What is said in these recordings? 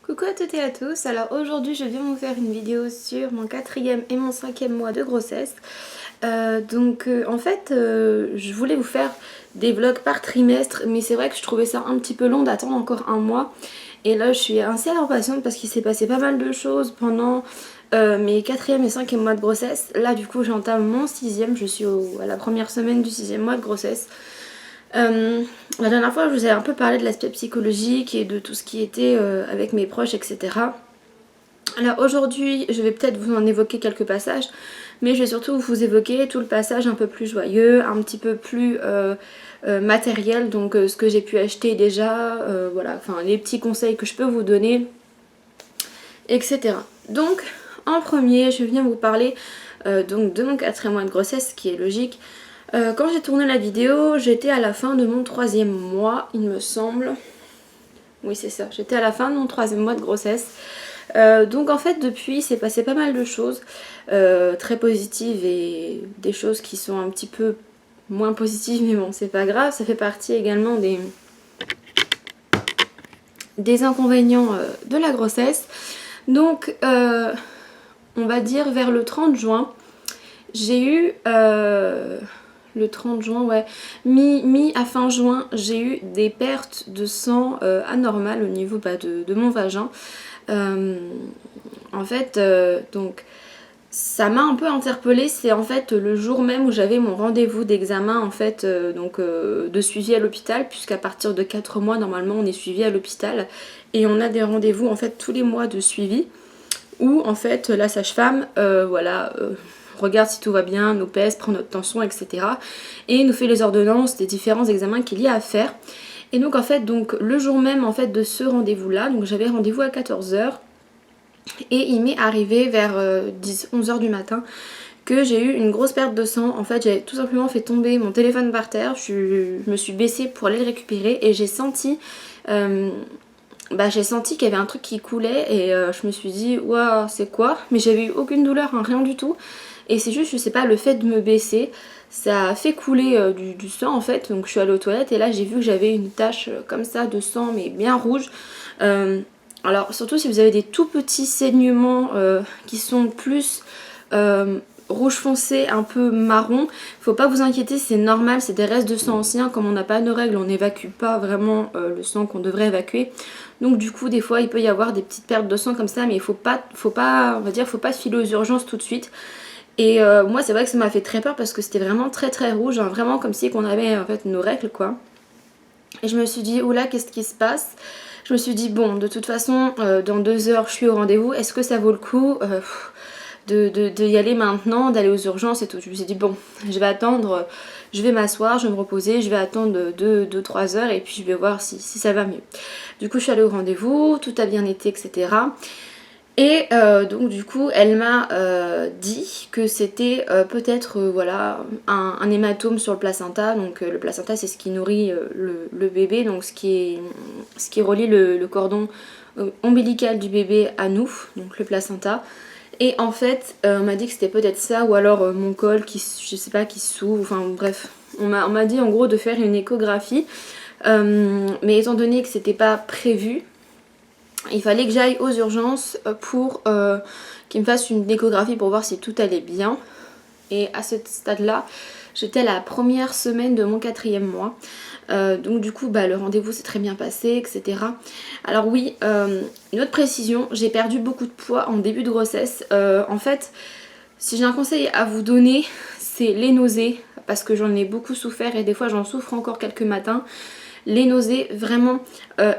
Coucou à toutes et à tous, alors aujourd'hui je viens vous faire une vidéo sur mon 4e et mon 5e mois de grossesse. En fait je voulais vous faire des vlogs par trimestre, mais c'est vrai que je trouvais ça un petit peu long d'attendre encore un mois. Et là je suis assez impatiente parce qu'il s'est passé pas mal de choses pendant mes 4e et 5e mois de grossesse. Là du coup j'entame mon 6e, je suis à la première semaine du 6e mois de grossesse. La dernière fois je vous ai un peu parlé de l'aspect psychologique et de tout ce qui était avec mes proches, etc. Alors aujourd'hui je vais peut-être vous en évoquer quelques passages, mais je vais surtout vous évoquer tout le passage un peu plus joyeux, un petit peu plus matériel, donc ce que j'ai pu acheter déjà, voilà, enfin les petits conseils que je peux vous donner, etc. Donc en premier je viens vous parler donc de mon 4e mois de grossesse, ce qui est logique. Quand j'ai tourné la vidéo, j'étais à la fin de mon 3e mois, il me semble. Oui, c'est ça, j'étais à la fin de mon 3e mois de grossesse. Donc en fait, depuis, il s'est passé pas mal de choses très positives et des choses qui sont un petit peu moins positives, mais bon, c'est pas grave. Ça fait partie également des inconvénients de la grossesse. Donc, on va dire vers le 30 juin, j'ai eu... le 30 juin, ouais, mi à fin juin, j'ai eu des pertes de sang anormales au niveau de mon vagin. En fait, donc ça m'a un peu interpellée. C'est en fait le jour même où j'avais mon rendez-vous d'examen, en fait, de suivi à l'hôpital, puisqu'à partir de 4 mois, normalement, on est suivi à l'hôpital et on a des rendez-vous en fait tous les mois de suivi où en fait la sage-femme, regarde si tout va bien, nous pèse, prend notre tension, etc. et nous fait les ordonnances des différents examens qu'il y a à faire. Et donc en fait, donc le jour même en fait de ce rendez-vous-là, donc j'avais rendez-vous à 14 h et il m'est arrivé vers 10-11 h du matin que j'ai eu une grosse perte de sang. En fait, j'avais tout simplement fait tomber mon téléphone par terre, je me suis baissée pour aller le récupérer et j'ai senti qu'il y avait un truc qui coulait et je me suis dit waouh, c'est quoi? Mais j'avais eu aucune douleur, hein, rien du tout. Et c'est juste, je sais pas, le fait de me baisser, ça a fait couler du sang en fait. Donc je suis allée aux toilettes et là j'ai vu que j'avais une tache comme ça de sang, mais bien rouge. Alors surtout si vous avez des tout petits saignements qui sont plus rouge foncé, un peu marron, faut pas vous inquiéter, c'est normal, c'est des restes de sang ancien. Comme on n'a pas nos règles, on n'évacue pas vraiment le sang qu'on devrait évacuer. Donc du coup des fois il peut y avoir des petites pertes de sang comme ça, mais il faut pas filer aux urgences tout de suite. Et moi c'est vrai que ça m'a fait très peur parce que c'était vraiment très très rouge, hein, vraiment comme si on avait en fait nos règles quoi. Et je me suis dit oula, qu'est-ce qui se passe? Je me suis dit bon, de toute façon dans 2 heures je suis au rendez-vous, est-ce que ça vaut le coup de y aller maintenant, d'aller aux urgences et tout? Je me suis dit bon, je vais attendre, je vais m'asseoir, je vais me reposer, je vais attendre 2-3 heures et puis je vais voir si ça va mieux. Du coup je suis allée au rendez-vous, tout a bien été, etc. Et donc du coup elle m'a dit que c'était peut-être voilà un hématome sur le placenta. Donc le placenta c'est ce qui nourrit le bébé, donc ce qui relie le cordon ombilical du bébé à nous, donc le placenta. Et en fait on m'a dit que c'était peut-être ça, ou alors mon col qui, je sais pas, qui s'ouvre, enfin bref. On m'a dit en gros de faire une échographie, mais étant donné que c'était pas prévu, il fallait que j'aille aux urgences pour qu'ils me fassent une échographie pour voir si tout allait bien. Et à ce stade-là, j'étais à la première semaine de mon 4e mois. Donc du coup, le rendez-vous s'est très bien passé, etc. Alors oui, une autre précision, j'ai perdu beaucoup de poids en début de grossesse. En fait, si j'ai un conseil à vous donner, c'est les nausées, parce que j'en ai beaucoup souffert et des fois j'en souffre encore quelques matins. Les nausées, vraiment,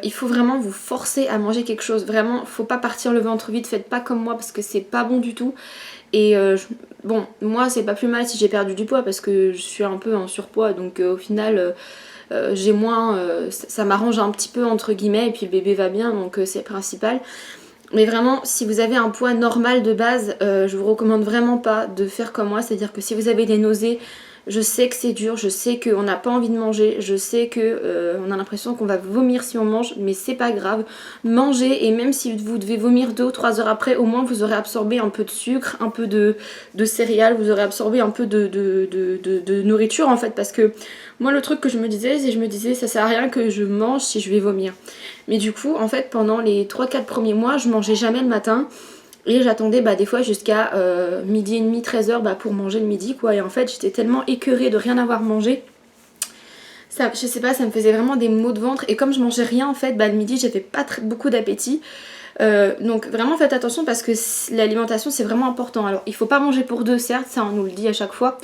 il faut vraiment vous forcer à manger quelque chose. Vraiment, faut pas partir le ventre vide, faites pas comme moi parce que c'est pas bon du tout. Et bon, moi c'est pas plus mal si j'ai perdu du poids parce que je suis un peu en surpoids, donc au final j'ai moins, ça m'arrange un petit peu entre guillemets, et puis le bébé va bien, donc c'est le principal. Mais vraiment, si vous avez un poids normal de base, je vous recommande vraiment pas de faire comme moi, c'est-à-dire que si vous avez des nausées, Je sais que c'est dur, je sais qu'on n'a pas envie de manger, je sais que on a l'impression qu'on va vomir si on mange, mais c'est pas grave. Mangez, et même si vous devez vomir 2 ou 3 heures après, au moins vous aurez absorbé un peu de sucre, un peu de céréales, vous aurez absorbé un peu de nourriture en fait, parce que moi le truc que je me disais, c'est je me disais ça sert à rien que je mange si je vais vomir. Mais du coup en fait pendant les 3-4 premiers mois je mangeais jamais le matin. Et j'attendais des fois jusqu'à midi et demi, 13h pour manger le midi quoi. Et en fait j'étais tellement écœurée de rien avoir mangé. Ça, je sais pas, ça me faisait vraiment des maux de ventre. Et comme je mangeais rien en fait, le midi j'avais pas beaucoup d'appétit. Donc vraiment faites attention parce que l'alimentation c'est vraiment important. Alors il faut pas manger pour deux certes, ça on nous le dit à chaque fois,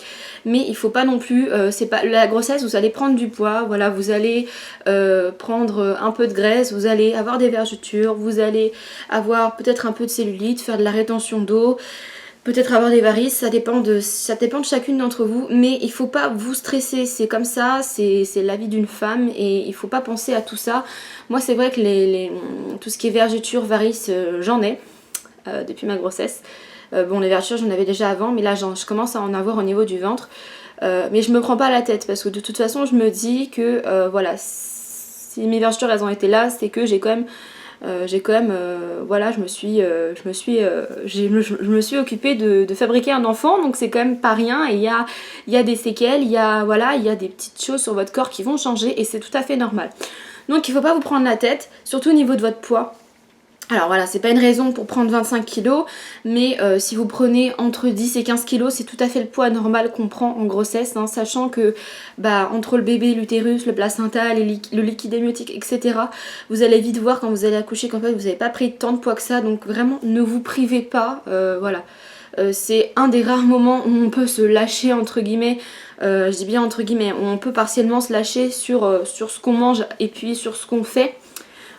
mais il faut pas non plus, c'est pas la grossesse, vous allez prendre du poids, voilà, vous allez prendre un peu de graisse, vous allez avoir des vergetures, vous allez avoir peut-être un peu de cellulite, faire de la rétention d'eau, peut-être avoir des varices, ça dépend de chacune d'entre vous, mais il faut pas vous stresser, c'est comme ça, c'est la vie d'une femme et il faut pas penser à tout ça. Moi c'est vrai que tout ce qui est vergetures, varices, j'en ai depuis ma grossesse. Bon les vergetures j'en avais déjà avant, mais là je commence à en avoir au niveau du ventre. Mais je me prends pas la tête parce que de toute façon je me dis que voilà, si mes vergetures elles ont été là, c'est que j'ai quand même voilà, je me suis occupée de fabriquer un enfant, donc c'est quand même pas rien. Et il y a des séquelles, il y a des petites choses sur votre corps qui vont changer et c'est tout à fait normal. Donc il faut pas vous prendre la tête, surtout au niveau de votre poids. Alors voilà, c'est pas une raison pour prendre 25 kilos, mais si vous prenez entre 10 et 15 kilos, c'est tout à fait le poids normal qu'on prend en grossesse, hein, sachant que entre le bébé, l'utérus, le placenta, le liquide amniotique, etc., vous allez vite voir quand vous allez accoucher qu'en fait vous n'avez pas pris tant de poids que ça, donc vraiment ne vous privez pas, voilà. C'est un des rares moments où on peut se lâcher entre guillemets, je dis bien entre guillemets, où on peut partiellement se lâcher sur ce qu'on mange et puis sur ce qu'on fait.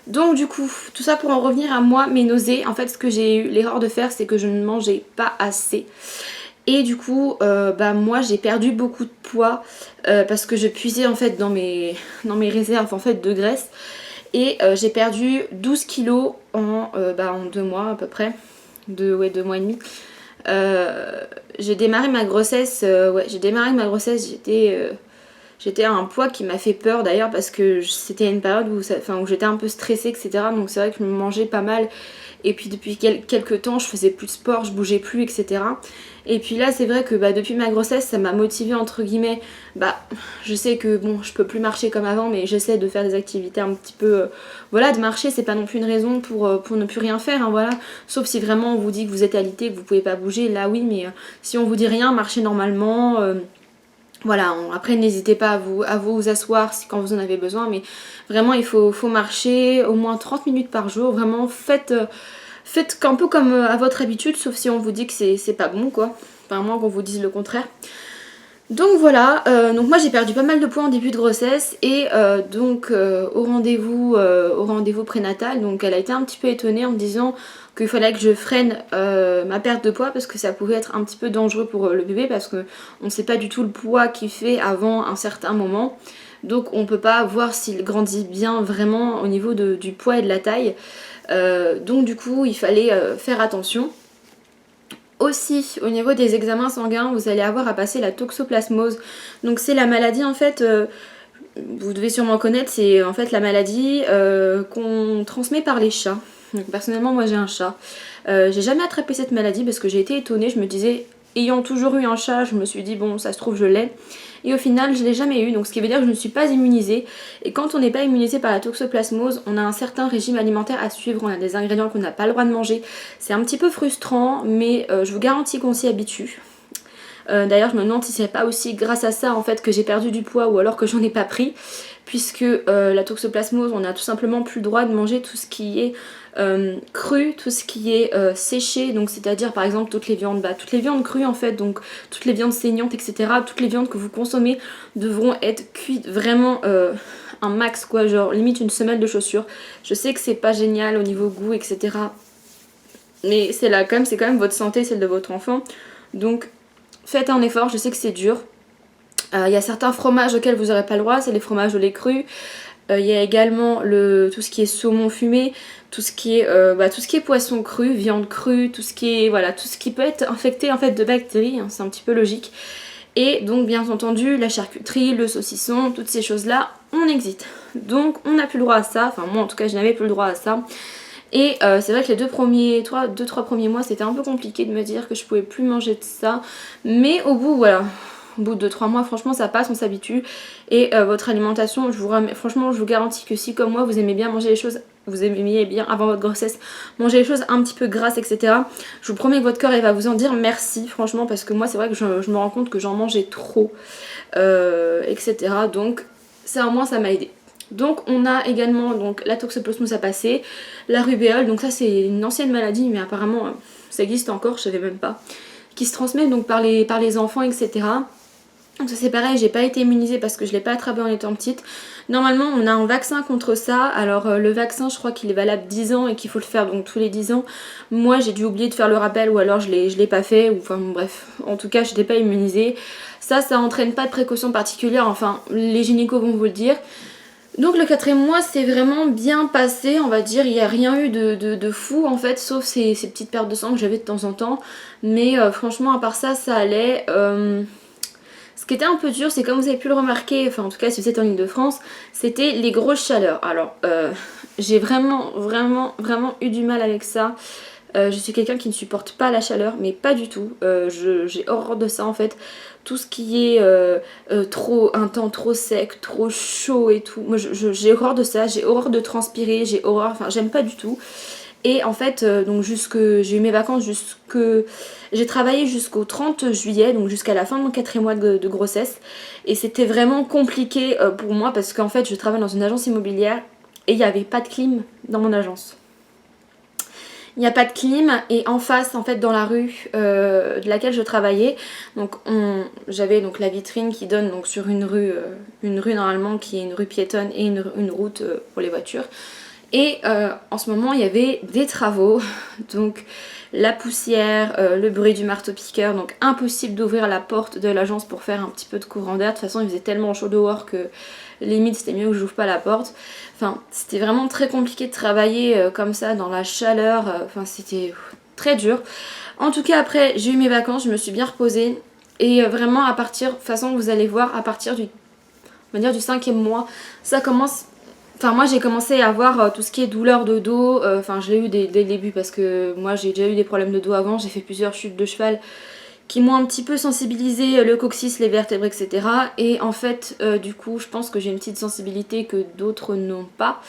Donc du coup, tout ça pour en revenir à moi, mes nausées, en fait ce que j'ai eu l'erreur de faire c'est que je ne mangeais pas assez. Et du coup, moi j'ai perdu beaucoup de poids parce que je puisais en fait dans mes réserves en fait de graisse. Et j'ai perdu 12 kilos en 2 mois à peu près, 2 mois et demi. J'ai démarré ma grossesse, j'étais à un poids qui m'a fait peur d'ailleurs parce que c'était une période où j'étais un peu stressée, etc. Donc c'est vrai que je me mangeais pas mal. Et puis depuis quelques temps, je faisais plus de sport, je bougeais plus, etc. Et puis là, c'est vrai que depuis ma grossesse, ça m'a motivée entre guillemets. Je sais que bon, je peux plus marcher comme avant, mais j'essaie de faire des activités un petit peu. Voilà, de marcher, c'est pas non plus une raison pour ne plus rien faire, hein, voilà. Sauf si vraiment on vous dit que vous êtes alité, que vous pouvez pas bouger, là oui, mais si on vous dit rien, marchez normalement. Voilà, après n'hésitez pas à vous asseoir quand vous en avez besoin, mais vraiment il faut marcher au moins 30 minutes par jour, vraiment faites un peu comme à votre habitude, sauf si on vous dit que c'est pas bon quoi, enfin à moins qu'on vous dise le contraire. Donc voilà, donc moi j'ai perdu pas mal de poids en début de grossesse et au rendez-vous prénatal, donc elle a été un petit peu étonnée en me disant qu'il fallait que je freine ma perte de poids parce que ça pouvait être un petit peu dangereux pour le bébé parce qu'on ne sait pas du tout le poids qu'il fait avant un certain moment. Donc on peut pas voir s'il grandit bien vraiment au niveau du poids et de la taille. Donc du coup il fallait faire attention. Aussi, au niveau des examens sanguins, vous allez avoir à passer la toxoplasmose. Donc c'est la maladie en fait, vous devez sûrement connaître, c'est en fait la maladie qu'on transmet par les chats. Donc personnellement moi j'ai un chat. J'ai jamais attrapé cette maladie parce que j'ai été étonnée, je me disais, ayant toujours eu un chat, je me suis dit bon ça se trouve je l'ai. Et au final je l'ai jamais eu, donc ce qui veut dire que je ne suis pas immunisée. Et quand on n'est pas immunisé par la toxoplasmose, on a un certain régime alimentaire à suivre, on a des ingrédients qu'on n'a pas le droit de manger. C'est un petit peu frustrant, mais je vous garantis qu'on s'y habitue. D'ailleurs je me demande si c'est pas aussi grâce à ça en fait que j'ai perdu du poids ou alors que j'en ai pas pris, puisque la toxoplasmose, on a tout simplement plus le droit de manger tout ce qui est cru, tout ce qui est séché, donc c'est-à-dire par exemple toutes les viandes crues en fait, donc toutes les viandes saignantes, etc. Toutes les viandes que vous consommez devront être cuites vraiment un max quoi, genre limite une semelle de chaussures. Je sais que c'est pas génial au niveau goût, etc. Mais c'est quand même votre santé, celle de votre enfant. Donc faites un effort, je sais que c'est dur. Il y a certains fromages auxquels vous n'aurez pas le droit, c'est les fromages au lait cru. Il y a également tout ce qui est saumon fumé, tout ce qui est poisson cru, viande crue, tout ce qui peut être infecté en fait de bactéries, hein, c'est un petit peu logique. Et donc bien entendu la charcuterie, le saucisson, toutes ces choses là on exit. Donc on n'a plus le droit à ça, enfin moi en tout cas je n'avais plus le droit à ça. Et c'est vrai que les 2-3 premiers mois c'était un peu compliqué de me dire que je pouvais plus manger de ça. Mais au bout voilà, au bout de 3 mois franchement ça passe, on s'habitue. Et votre alimentation, franchement je vous garantis que si comme moi vous aimez bien manger les choses, vous aimiez bien avant votre grossesse manger les choses un petit peu grasses etc. Je vous promets que votre corps il va vous en dire merci franchement, parce que moi c'est vrai que je me rends compte que j'en mangeais trop etc. Donc ça au moins ça m'a aidé. Donc on a également donc la toxoplasmose à passer, la rubéole, donc ça c'est une ancienne maladie mais apparemment ça existe encore, je savais même pas, qui se transmet donc par les enfants etc. Donc ça c'est pareil, j'ai pas été immunisée parce que je l'ai pas attrapé en étant petite. Normalement on a un vaccin contre ça, alors le vaccin je crois qu'il est valable 10 ans et qu'il faut le faire donc tous les 10 ans. Moi j'ai dû oublier de faire le rappel ou alors je l'ai pas fait, ou enfin bref, en tout cas je n'étais pas immunisée. Ça entraîne pas de précautions particulières, enfin les gynécos vont vous le dire. Donc le 4e mois c'est vraiment bien passé, on va dire, il n'y a rien eu de fou en fait, sauf ces petites pertes de sang que j'avais de temps en temps. Mais franchement à part ça, ça allait. Ce qui était un peu dur, c'est comme vous avez pu le remarquer, enfin en tout cas si vous êtes en Île-de-France, c'était les grosses chaleurs. Alors j'ai vraiment eu du mal avec ça. Je suis quelqu'un qui ne supporte pas la chaleur, mais pas du tout. J'ai horreur de ça en fait. Tout ce qui est un temps trop sec, trop chaud et tout. Moi j'ai horreur de ça, j'ai horreur de transpirer, j'ai horreur, enfin j'aime pas du tout. Et en fait, donc j'ai eu mes vacances j'ai travaillé jusqu'au 30 juillet, donc jusqu'à la fin de mon 4e mois de grossesse. Et c'était vraiment compliqué pour moi parce qu'en fait je travaille dans une agence immobilière et il n'y avait pas de clim dans mon agence. Il n'y a pas de clim et en face en fait dans la rue de laquelle je travaillais, donc j'avais donc la vitrine qui donne donc sur une rue normalement qui est une rue piétonne et une route pour les voitures. Et en ce moment il y avait des travaux, donc la poussière, le bruit du marteau-piqueur, donc impossible d'ouvrir la porte de l'agence pour faire un petit peu de courant d'air. De toute façon il faisait tellement chaud dehors que limite c'était mieux que j'ouvre pas la porte. Enfin c'était vraiment très compliqué de travailler comme ça dans la chaleur, enfin c'était très dur. En tout cas après j'ai eu mes vacances, je me suis bien reposée et vraiment à partir, de toute façon vous allez voir à partir on va dire du 5e mois, ça commence. Enfin moi j'ai commencé à avoir tout ce qui est douleur de dos, enfin je l'ai eu dès le début parce que moi j'ai déjà eu des problèmes de dos avant, j'ai fait plusieurs chutes de cheval qui m'ont un petit peu sensibilisé le coccyx, les vertèbres etc. Et en fait du coup je pense que j'ai une petite sensibilité que d'autres n'ont pas.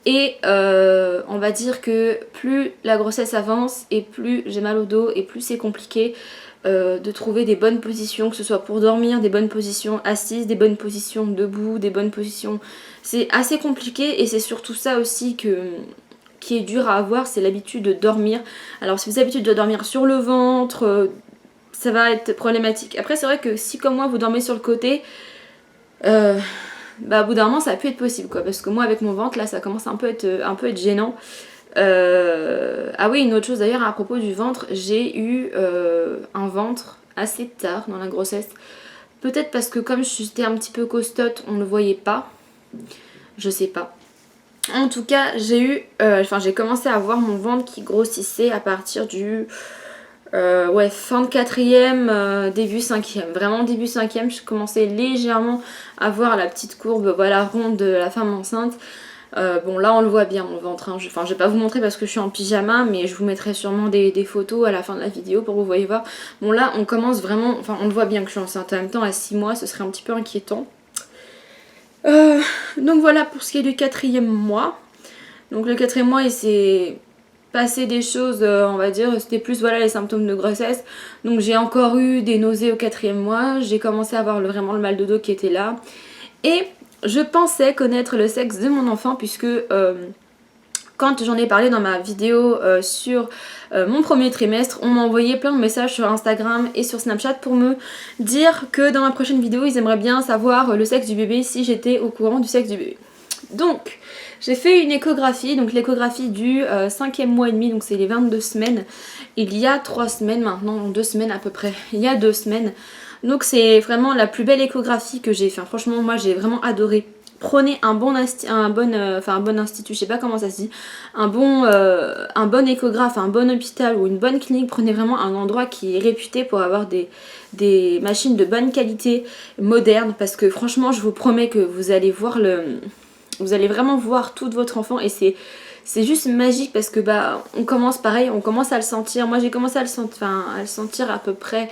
Et on va dire que plus la grossesse avance et plus j'ai mal au dos et plus c'est compliqué de trouver des bonnes positions, que ce soit pour dormir, des bonnes positions assises, des bonnes positions debout, des bonnes positions. C'est assez compliqué et c'est surtout ça aussi qui est dur à avoir, c'est l'habitude de dormir. Alors si vous avez l'habitude de dormir sur le ventre, ça va être problématique. Après c'est vrai que si comme moi vous dormez sur le côté, bah au bout d'un moment ça a pu être possible quoi, parce que moi avec mon ventre là ça commence un peu être gênant. Ah oui, une autre chose d'ailleurs à propos du ventre, j'ai eu un ventre assez tard dans la grossesse. Peut-être parce que comme j'étais un petit peu costote, on ne le voyait pas. Je sais pas. En tout cas, j'ai commencé à voir mon ventre qui grossissait à partir du fin de 4e, début 5e. Vraiment début 5e, je commençais légèrement à voir la petite courbe voilà, ronde de la femme enceinte. Bon là on le voit bien mon ventre, hein. Je vais pas vous montrer parce que je suis en pyjama, mais je vous mettrai sûrement des photos à la fin de la vidéo pour que vous voyez voir. Bon là on commence vraiment, enfin on le voit bien que je suis enceinte. En même temps à 6 mois ce serait un petit peu inquiétant. Donc voilà pour ce qui est du 4e mois. Donc le 4e mois il s'est passé des choses, on va dire, c'était plus voilà les symptômes de grossesse. Donc j'ai encore eu des nausées au 4e mois, j'ai commencé à avoir vraiment le mal de dos qui était là. Et je pensais connaître le sexe de mon enfant puisque quand j'en ai parlé dans ma vidéo sur mon premier trimestre, on m'a envoyé plein de messages sur Instagram et sur Snapchat pour me dire que dans ma prochaine vidéo, ils aimeraient bien savoir le sexe du bébé si j'étais au courant du sexe du bébé. Donc, j'ai fait une échographie, donc l'échographie du 5e mois et demi, donc c'est les 22 semaines. Il y a 3 semaines maintenant, 2 semaines à peu près, il y a 2 semaines. Donc c'est vraiment la plus belle échographie que j'ai fait. Franchement, moi j'ai vraiment adoré prenez un bon institut, je sais pas comment ça se dit, un bon échographe, un bon hôpital ou une bonne clinique, prenez vraiment un endroit qui est réputé pour avoir des machines de bonne qualité, modernes, parce que franchement je vous promets que vous allez vraiment voir tout de votre enfant et c'est juste magique parce que on commence pareil, on commence à le sentir. Moi j'ai commencé à le sentir à peu près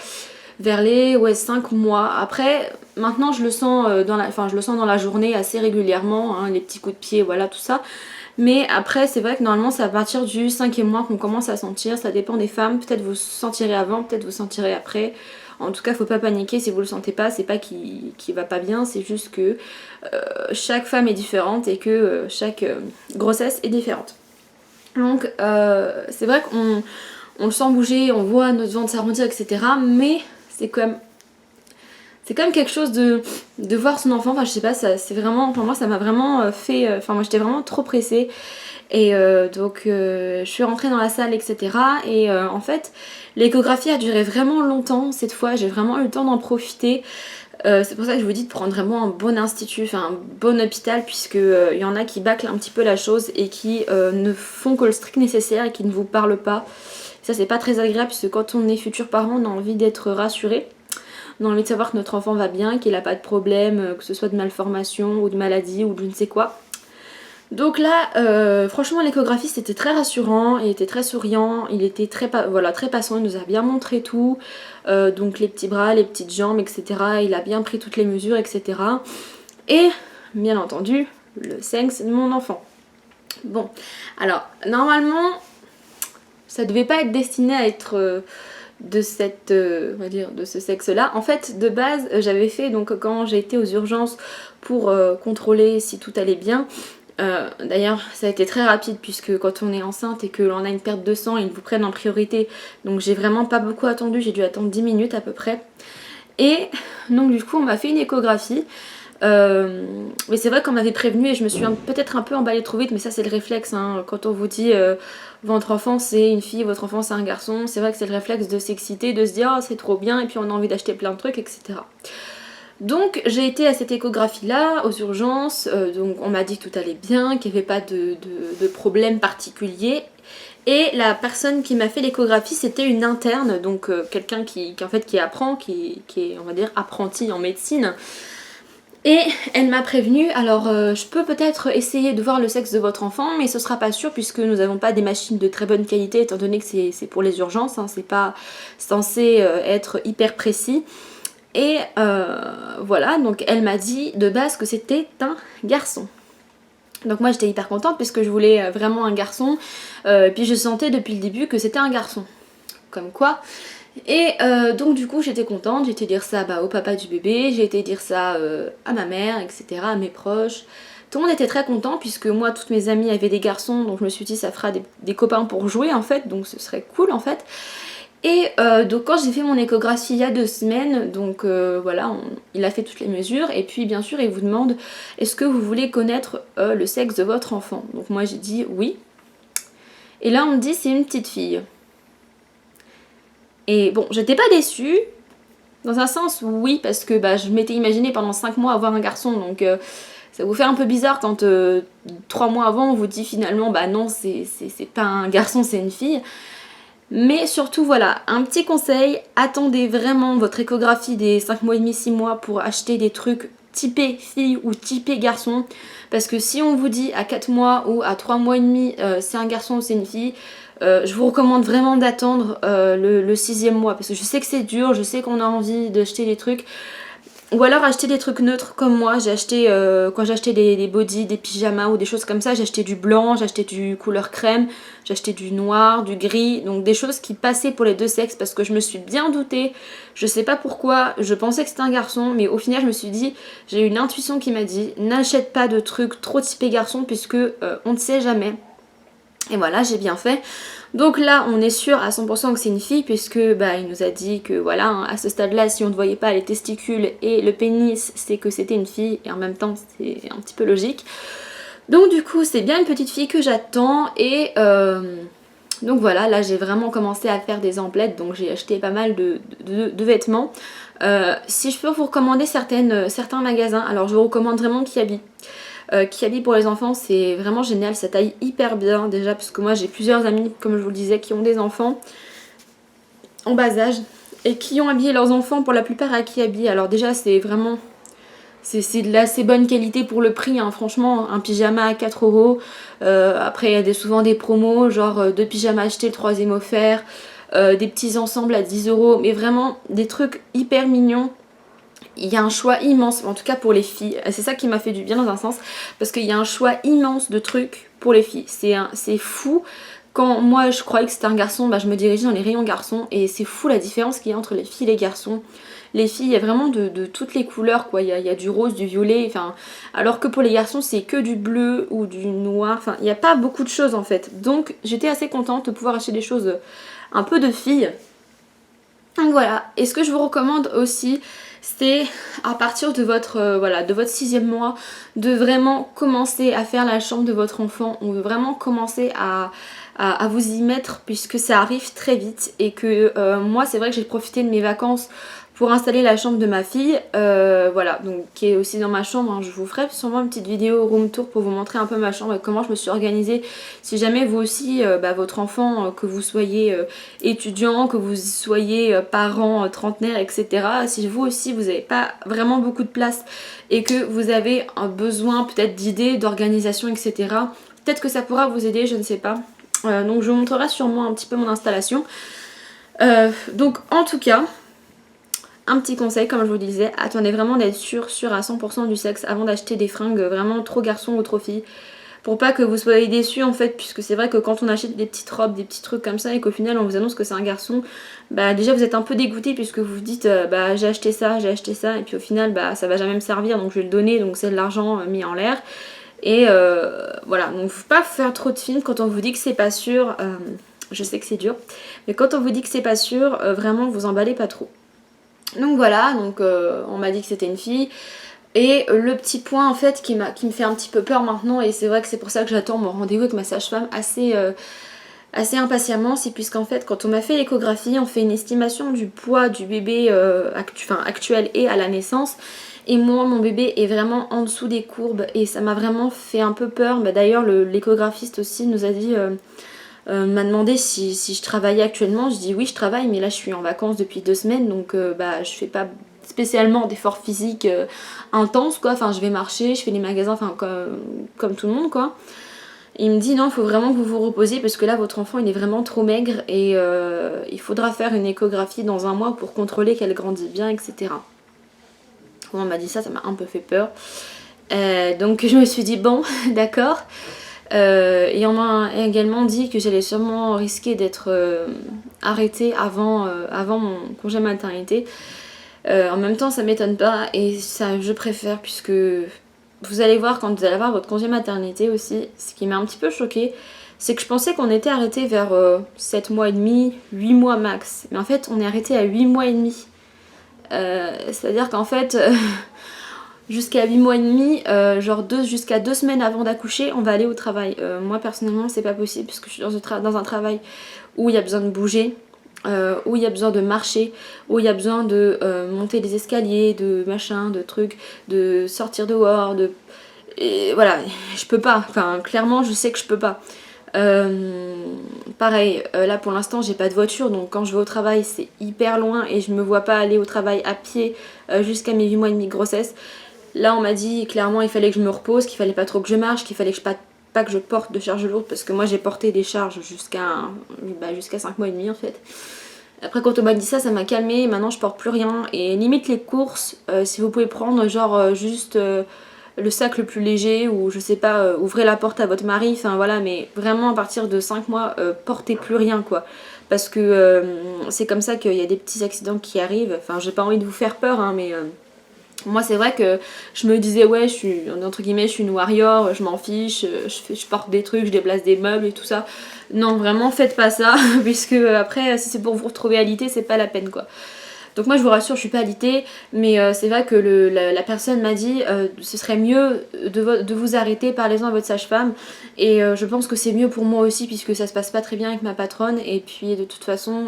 vers les 5 mois. Après, maintenant je le sens je le sens dans la journée assez régulièrement, hein, les petits coups de pied, voilà tout ça. Mais après c'est vrai que normalement c'est à partir du 5e mois qu'on commence à sentir, ça dépend des femmes, peut-être vous sentirez avant, peut-être vous sentirez après. En tout cas faut pas paniquer si vous le sentez pas, c'est pas qu'il va pas bien, c'est juste que chaque femme est différente et que chaque grossesse est différente. Donc c'est vrai qu'on le sent bouger, on voit notre ventre s'arrondir, etc. Mais c'est quand même quelque chose de voir son enfant, enfin je sais pas, c'est vraiment, pour moi ça m'a vraiment fait, moi j'étais vraiment trop pressée. Et donc je suis rentrée dans la salle, etc. Et en fait l'échographie a duré vraiment longtemps cette fois, j'ai vraiment eu le temps d'en profiter. C'est pour ça que je vous dis de prendre vraiment un bon institut, un bon hôpital, puisque y en a qui bâclent un petit peu la chose et qui ne font que le strict nécessaire et qui ne vous parlent pas. Ça c'est pas très agréable puisque quand on est futur parent on a envie d'être rassuré. On a envie de savoir que notre enfant va bien, qu'il n'a pas de problème, que ce soit de malformation ou de maladie ou de je ne sais quoi. Donc là, franchement l'échographie c'était très rassurant, il était très souriant, il était très patient, il nous a bien montré tout, donc les petits bras, les petites jambes, etc. Il a bien pris toutes les mesures, etc. Et bien entendu, le sexe de mon enfant. Bon, alors normalement, ça devait pas être destiné à être de ce sexe-là. En fait, de base, j'avais fait, donc quand j'ai été aux urgences pour contrôler si tout allait bien, d'ailleurs ça a été très rapide puisque quand on est enceinte et que l'on a une perte de sang, ils vous prennent en priorité, donc j'ai vraiment pas beaucoup attendu, j'ai dû attendre 10 minutes à peu près. Et donc du coup on m'a fait une échographie, mais c'est vrai qu'on m'avait prévenu et je me suis peut-être un peu emballée trop vite, mais ça c'est le réflexe, hein. Quand on vous dit votre enfant c'est une fille, votre enfant c'est un garçon, c'est vrai que c'est le réflexe de s'exciter, de se dire oh c'est trop bien et puis on a envie d'acheter plein de trucs, etc. Donc j'ai été à cette échographie là aux urgences, donc on m'a dit que tout allait bien, qu'il n'y avait pas de problème particulier. Et la personne qui m'a fait l'échographie c'était une interne, donc quelqu'un qui apprend, qui est on va dire apprenti en médecine. Et elle m'a prévenue, alors je peux peut-être essayer de voir le sexe de votre enfant, mais ce sera pas sûr puisque nous n'avons pas des machines de très bonne qualité étant donné que c'est pour les urgences, hein, c'est pas censé être hyper précis. Et voilà, donc elle m'a dit de base que c'était un garçon. Donc moi j'étais hyper contente puisque je voulais vraiment un garçon, puis je sentais depuis le début que c'était un garçon. Comme quoi. Et donc du coup j'étais contente, j'ai été dire ça au papa du bébé, j'ai été dire ça à ma mère, etc., à mes proches. Tout le monde était très content puisque moi toutes mes amies avaient des garçons, donc je me suis dit ça fera des copains pour jouer en fait, donc ce serait cool en fait. Et donc quand j'ai fait mon échographie il y a 2 semaines, donc voilà, il a fait toutes les mesures et puis bien sûr il vous demande est-ce que vous voulez connaître le sexe de votre enfant. Donc moi j'ai dit oui. Et là on me dit c'est une petite fille. Et bon, j'étais pas déçue, dans un sens oui, parce que je m'étais imaginé pendant 5 mois avoir un garçon, donc ça vous fait un peu bizarre quand 3 mois avant on vous dit finalement non c'est pas un garçon, c'est une fille. Mais surtout voilà, un petit conseil, attendez vraiment votre échographie des 5 mois et demi, 6 mois pour acheter des trucs typés fille ou typés garçon. Parce que si on vous dit à 4 mois ou à 3 mois et demi c'est un garçon ou c'est une fille, je vous recommande vraiment d'attendre le 6e mois. Parce que je sais que c'est dur, je sais qu'on a envie d'acheter des trucs. Ou alors acheter des trucs neutres comme moi, j'ai acheté, quand j'ai acheté des bodys, des pyjamas ou des choses comme ça, j'ai acheté du blanc, j'ai acheté du couleur crème, j'ai acheté du noir, du gris, donc des choses qui passaient pour les deux sexes parce que je me suis bien doutée, je sais pas pourquoi, je pensais que c'était un garçon, mais au final je me suis dit, j'ai eu une intuition qui m'a dit, n'achète pas de trucs trop typés garçons puisque on ne sait jamais. Et voilà, j'ai bien fait. Donc là, on est sûr à 100% que c'est une fille puisque il nous a dit que voilà, hein, à ce stade-là, si on ne voyait pas les testicules et le pénis, c'est que c'était une fille et en même temps, c'est un petit peu logique. Donc du coup, c'est bien une petite fille que j'attends et Donc voilà, là j'ai vraiment commencé à faire des emplettes, donc j'ai acheté pas mal de vêtements. Si je peux vous recommander certains magasins, alors je vous recommande vraiment Kiabi. Kiabi pour les enfants, c'est vraiment génial, ça taille hyper bien déjà, parce que moi j'ai plusieurs amis, comme je vous le disais, qui ont des enfants en bas âge et qui ont habillé leurs enfants pour la plupart à Kiabi. Alors déjà c'est vraiment... C'est de l'assez bonne qualité pour le prix, hein. Franchement, un pyjama à 4 euros. Après, il y a souvent des promos, genre 2 pyjamas achetés, le troisième offert. Des petits ensembles à 10 euros. Mais vraiment, des trucs hyper mignons. Il y a un choix immense, en tout cas pour les filles. C'est ça qui m'a fait du bien dans un sens. Parce qu'il y a un choix immense de trucs pour les filles. C'est fou. Quand moi je croyais que c'était un garçon, bah, je me dirigeais dans les rayons garçons. Et c'est fou la différence qu'il y a entre les filles et les garçons. Les filles, il y a vraiment de toutes les couleurs, quoi. Il y a du rose, du violet, enfin... Alors que pour les garçons, c'est que du bleu ou du noir. Enfin, il n'y a pas beaucoup de choses, en fait. Donc, j'étais assez contente de pouvoir acheter des choses un peu de filles. Donc voilà. Et ce que je vous recommande aussi, c'est à partir de votre, voilà, de votre 6e mois, de vraiment commencer à faire la chambre de votre enfant. On veut vraiment commencer à vous y mettre, puisque ça arrive très vite. Et que moi, c'est vrai que j'ai profité de mes vacances pour installer la chambre de ma fille, voilà, donc qui est aussi dans ma chambre, hein. Je vous ferai sûrement une petite vidéo room tour pour vous montrer un peu ma chambre et comment je me suis organisée. Si jamais vous aussi, votre enfant, que vous soyez étudiant, que vous soyez parent, trentenaire, etc. Si vous aussi vous n'avez pas vraiment beaucoup de place et que vous avez un besoin peut-être d'idées, d'organisation, etc. Peut-être que ça pourra vous aider, je ne sais pas. Donc je vous montrerai sûrement un petit peu mon installation. Donc en tout cas... Un petit conseil, comme je vous disais, attendez vraiment d'être sûr à 100% du sexe avant d'acheter des fringues vraiment trop garçon ou trop fille. Pour pas que vous soyez déçus en fait, puisque c'est vrai que quand on achète des petites robes, des petits trucs comme ça et qu'au final on vous annonce que c'est un garçon, bah déjà vous êtes un peu dégoûté puisque vous vous dites bah j'ai acheté ça et puis au final bah ça va jamais me servir donc je vais le donner, donc c'est de l'argent mis en l'air. Et voilà, donc faut pas faire trop de films quand on vous dit que c'est pas sûr, je sais que c'est dur, mais quand on vous dit que c'est pas sûr, vraiment vous emballez pas trop. Donc voilà, donc on m'a dit que c'était une fille. Et le petit point en fait qui me fait un petit peu peur maintenant, et c'est vrai que c'est pour ça que j'attends mon rendez-vous avec ma sage-femme assez impatiemment, c'est puisqu'en fait quand on m'a fait l'échographie, on fait une estimation du poids du bébé actuel et à la naissance. Et moi mon bébé est vraiment en dessous des courbes et ça m'a vraiment fait un peu peur. Bah, d'ailleurs l'échographiste aussi nous a dit... m'a demandé si je travaillais actuellement. Je dis oui je travaille, mais là je suis en vacances depuis 2 semaines, donc bah je fais pas spécialement d'efforts physiques intenses quoi, enfin je vais marcher, je fais les magasins, enfin comme tout le monde quoi. Et il me dit non, il faut vraiment que vous vous reposiez parce que là votre enfant il est vraiment trop maigre et il faudra faire une échographie dans 1 mois pour contrôler qu'elle grandit bien, etc. Quand on m'a dit ça, ça m'a un peu fait peur. Donc je me suis dit bon d'accord. Et on m'a également dit que j'allais sûrement risquer d'être arrêtée avant mon congé maternité. En même temps ça m'étonne pas et ça je préfère, puisque vous allez voir quand vous allez avoir votre congé maternité aussi, ce qui m'a un petit peu choquée, c'est que je pensais qu'on était arrêté vers 7 mois et demi, 8 mois max. Mais en fait on est arrêté à 8 mois et demi. C'est-à-dire qu'en fait... jusqu'à 8 mois et demi, genre jusqu'à 2 semaines avant d'accoucher, on va aller au travail. Moi personnellement c'est pas possible puisque je suis dans un travail où il y a besoin de bouger, où il y a besoin de marcher, où il y a besoin de monter des escaliers, de machin, de trucs, de sortir dehors, et voilà, je peux pas, enfin clairement je sais que je peux pas. Pareil, là pour l'instant j'ai pas de voiture, donc quand je vais au travail c'est hyper loin et je me vois pas aller au travail à pied jusqu'à mes 8 mois et demi de grossesse. Là on m'a dit clairement il fallait que je me repose, qu'il fallait pas trop que je marche, qu'il fallait que pas que je porte de charge lourde, parce que moi j'ai porté des charges jusqu'à 5 mois et demi en fait. Après quand on m'a dit ça, ça m'a calmée, maintenant je porte plus rien. Et limite les courses, si vous pouvez prendre genre juste le sac le plus léger, ou je sais pas, ouvrez la porte à votre mari, enfin voilà, mais vraiment à partir de 5 mois, portez plus rien quoi. Parce que c'est comme ça qu'il y a des petits accidents qui arrivent, enfin j'ai pas envie de vous faire peur hein, mais... moi c'est vrai que je me disais ouais je suis entre guillemets je suis une warrior, je m'en fiche, je porte des trucs, je déplace des meubles et tout ça. Non vraiment faites pas ça puisque après si c'est pour vous retrouver alité c'est pas la peine quoi. Donc moi je vous rassure, je suis pas alitée, mais c'est vrai que la personne m'a dit ce serait mieux de vous arrêter, parlez-en à votre sage-femme. Et je pense que c'est mieux pour moi aussi puisque ça se passe pas très bien avec ma patronne. Et puis de toute façon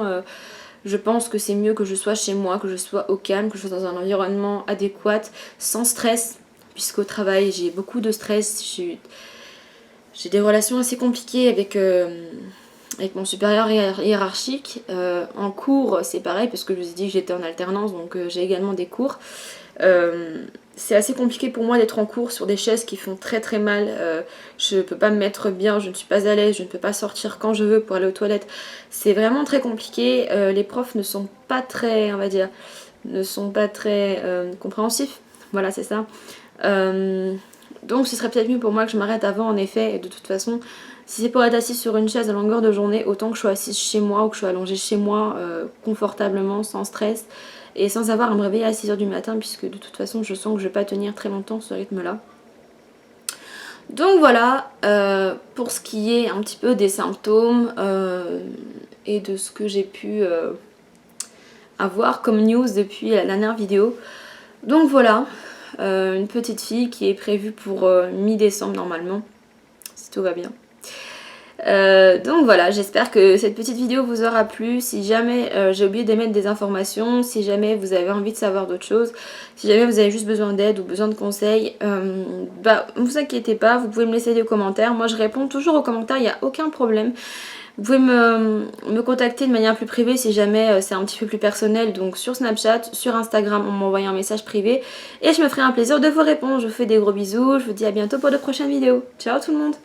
je pense que c'est mieux que je sois chez moi, que je sois au calme, que je sois dans un environnement adéquat, sans stress. Puisqu'au travail j'ai beaucoup de stress, j'ai des relations assez compliquées avec mon supérieur hiérarchique. En cours c'est pareil parce que je vous ai dit que j'étais en alternance, donc j'ai également des cours. C'est assez compliqué pour moi d'être en cours sur des chaises qui font très très mal. Je peux pas me mettre bien, je ne suis pas à l'aise, je ne peux pas sortir quand je veux pour aller aux toilettes. C'est vraiment très compliqué. Les profs ne sont pas très, on va dire, ne sont pas très compréhensifs. Voilà, c'est ça. Donc ce serait peut-être mieux pour moi que je m'arrête avant, en effet. Et de toute façon, si c'est pour être assise sur une chaise à longueur de journée, autant que je sois assise chez moi ou que je sois allongée chez moi confortablement, sans stress et sans avoir à me réveiller à 6h du matin, puisque de toute façon je sens que je vais pas tenir très longtemps ce rythme là. Donc voilà, pour ce qui est un petit peu des symptômes et de ce que j'ai pu avoir comme news depuis la dernière vidéo. Donc voilà, une petite fille qui est prévue pour mi-décembre normalement, si tout va bien. Donc voilà, j'espère que cette petite vidéo vous aura plu. Si jamais j'ai oublié d'émettre des informations, si jamais vous avez envie de savoir d'autres choses, si jamais vous avez juste besoin d'aide ou besoin de conseils, bah ne vous inquiétez pas, vous pouvez me laisser des commentaires. Moi je réponds toujours aux commentaires, il n'y a aucun problème. Vous pouvez me contacter de manière plus privée si jamais c'est un petit peu plus personnel, donc sur Snapchat, sur Instagram, en m'envoyant un message privé. Et je me ferai un plaisir de vous répondre. Je vous fais des gros bisous, je vous dis à bientôt pour de prochaines vidéos. Ciao tout le monde!